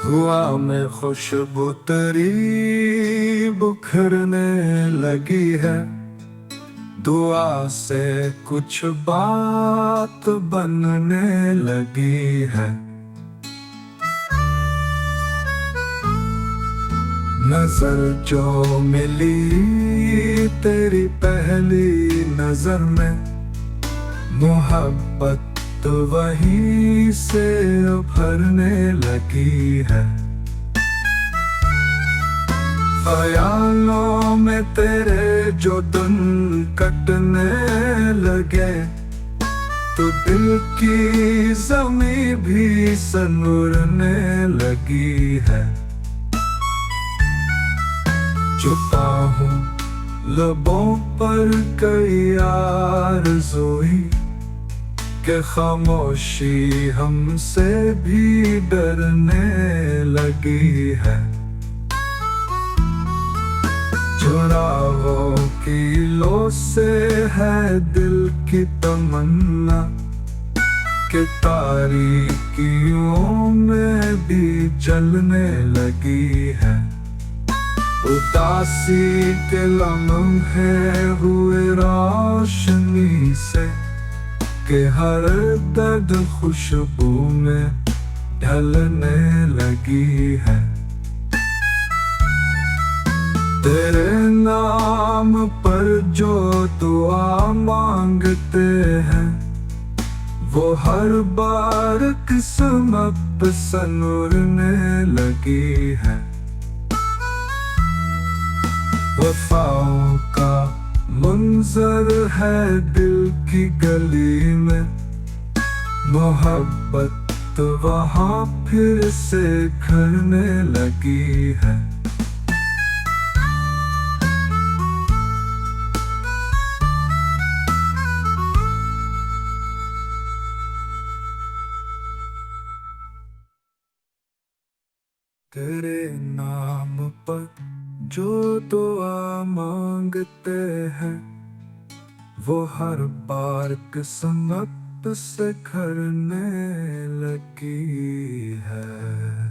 हुआ में खुशबू तेरी बुखरने लगी है। दुआ से कुछ बात बनने लगी है। नजर जो मिली तेरी पहली नजर में, मोहब्बत वहीं से उभरने लगी है। ख्यालों में तेरे जो दिन कटने लगे, तो दिल की ज़मीं भी सनूरने लगी है। छुपा हूँ लबों पर कई आरज़ूएं कि खामोशी हमसे भी डरने लगी है। चुराहों की लो से है दिल की तमन्ना, कि तारीकियों में भी जलने लगी है। उदासी के लम्हे हुए रोशनी से, कि हर दर्द खुशबू में ढलने लगी है। तेरे नाम पर जो दुआ मांगते हैं, वो हर बार किस्मत सनूरने लगी है। वफाओं का मंजर है दिल की गली में, मोहब्बत वहाँ फिर से खरने लगी है। तेरे नाम पर जो दुआ मांगते हैं, वो हर बार किस्मत से खरने लगी है।